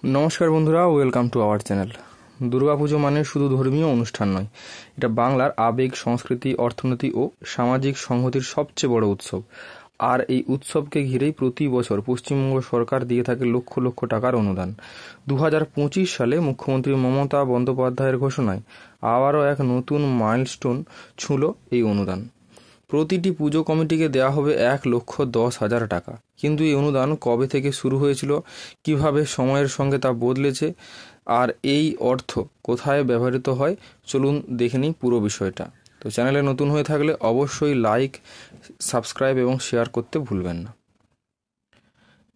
নমস্কার বন্ধুরা, welcome to our channel. Durga Puja মানে শুধু ধর্মীয় অনুষ্ঠান নয়, এটা বাংলার আবেগ, সংস্কৃতি, অর্থনীতি ও সামাজিক সংহতির সবচেয়ে বড় উৎসব। আর এই উৎসবকে ঘিরেই প্রতি বছর পশ্চিমবঙ্গ সরকার দিয়ে থাকে লক্ষ লক্ষ টাকার অনুদান। 2025 সালে মুখ্যমন্ত্রী মমতা বন্দ্যোপাধ্যায়ের ঘোষণায় আবারও এক নতুন মাইলস্টোন ছুঁল এই অনুদান। প্রতিটি পুজো কমিটিকে দেওয়া হবে 1,10,000 টাকা। কিন্তু এই অনুদান কবে থেকে শুরু হয়েছিল, কিভাবে সময়ের সঙ্গে তা বদলেছে, আর এই অর্থ কোথায় ব্যবহৃত হয়, চলুন দেখে নিই পুরো বিষয়টা। তো চ্যানেলে নতুন হয়ে থাকলে অবশ্যই লাইক, সাবস্ক্রাইব এবং শেয়ার করতে ভুলবেন না।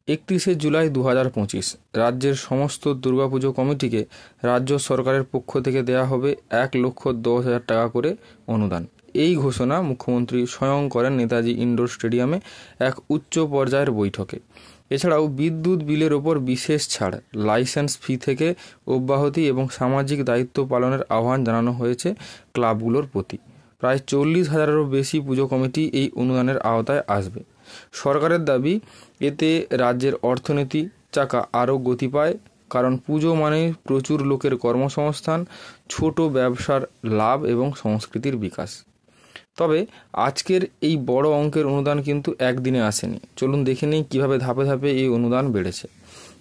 31শে জুলাই 2025 রাজ্যের সমস্ত দুর্গাপুজো কমিটিকে রাজ্য সরকারের পক্ষ থেকে দেওয়া হবে 1,10,000 টাকা করে অনুদান। এই ঘোষণা মুখ্যমন্ত্রী স্বয়ং করেন নেতাজি ইন্ডোর স্টেডিয়ামে এক উচ্চ পর্যায়ের বৈঠকে। এছাড়াও বিদ্যুৎ বিলের ওপর বিশেষ ছাড়, লাইসেন্স ফি থেকে অব্যাহতি এবং সামাজিক দায়িত্ব পালনের আহ্বান জানানো হয়েছে ক্লাবগুলোর প্রতি। প্রায় 40,000-এরও বেশি পুজো কমিটি এই অনুদানের আওতায় আসবে। সরকারের দাবি, এতে রাজ্যের অর্থনীতি চাকা আরও গতি পায়, কারণ পুজো মানে প্রচুর লোকের কর্মসংস্থান, ছোট ব্যবসার লাভ এবং সংস্কৃতির বিকাশ। তবে আজকের এই বড় অঙ্কের অনুদান কিন্তু একদিনে আসেনি। চলুন দেখে নিই কীভাবে ধাপে ধাপে এই অনুদান বেড়েছে।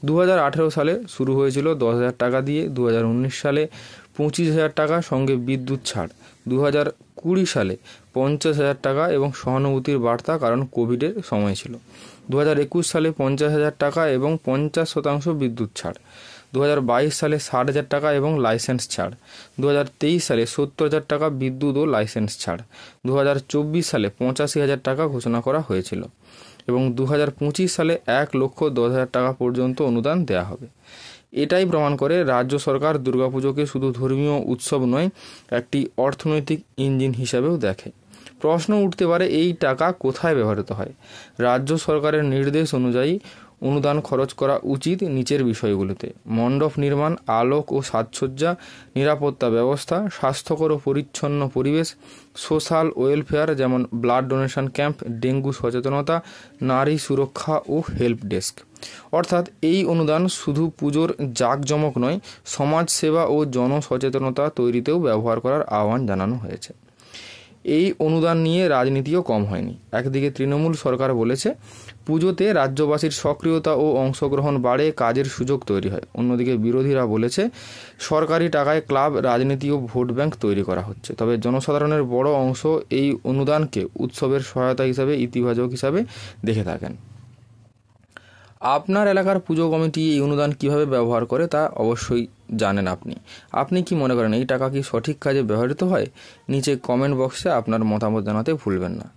2018 সালে শুরু হয়েছিল 10,000 টাকা দিয়ে, 2019 সালে 25,000 টাকা সঙ্গে বিদ্যুৎ ছাড়, 2020 সালে 50,000 টাকা এবং সহানুভূতির বার্তা, কারণ কোভিডের সময় ছিল, 2021 সালে 50,000 টাকা এবং 50% বিদ্যুৎ ছাড়, 2022 সালে 60,000 টাকা এবং লাইসেন্স ছাড়, 2023 সালে 70,000 টাকা বিদ্যুৎ ও লাইসেন্স ছাড়, 2024 সালে 85,000 টাকা ঘোষণা করা হয়েছিল এবং 2025 সালে 1,10,000 টাকা পর্যন্ত অনুদান দেওয়া হবে। এটাই প্রমাণ করে রাজ্য সরকার দুর্গাপুজোকে শুধু ধর্মীয় উৎসব নয়, একটি অর্থনৈতিক ইঞ্জিন হিসাবেও দেখে। প্রশ্ন উঠতে পারে, এই টাকা কোথায় ব্যবহৃত হয়? রাজ্য সরকারের নির্দেশ অনুযায়ী অনুদান খরচ করা উচিত নিচের বিষয়গুলোতে: মণ্ডপ নির্মাণ, আলোক ও সাজসজ্জা, নিরাপত্তা ব্যবস্থা, স্বাস্থ্যকর ও পরিচ্ছন্ন পরিবেশ, সোশ্যাল ওয়েলফেয়ার যেমন ব্লাড ডোনেশন ক্যাম্প, ডেঙ্গু সচেতনতা, নারী সুরক্ষা ও হেল্প ডেস্ক। অর্থাৎ এই অনুদান শুধু পুজোর জাঁকজমক নয়, সমাজসেবা ও জনসচেতনতা তৈরিতেও ব্যবহার করার আহ্বান জানানো হয়েছে। এই অনুদান নিয়ে রাজনীতিও কম হয়নি। একদিকে তৃণমূল সরকার বলেছে পুজোতে রাজ্যবাসীর সক্রিয়তা ও অংশগ্রহণ বাড়ে, কাজের সুযোগ তৈরি হয়। অন্যদিকে বিরোধীরা বলেছে সরকারি টাকায় ক্লাব, রাজনীতি ও ভোট ব্যাংক তৈরি করা হচ্ছে। তবে জনসাধারণের বড় অংশ এই অনুদানকে উৎসবের সহায়তা হিসাবে, ইতিবাচক হিসাবে দেখে থাকেন। আপনার এলাকার পুজো কমিটি এই অনুদান কিভাবে ব্যবহার করে তা অবশ্যই জানেন আপনি কি মনে করেন, এই টাকা কি সঠিক কাজে ব্যবহৃত হয়? নিচে কমেন্ট বক্সে আপনার মতামত জানাতে ভুলবেন না।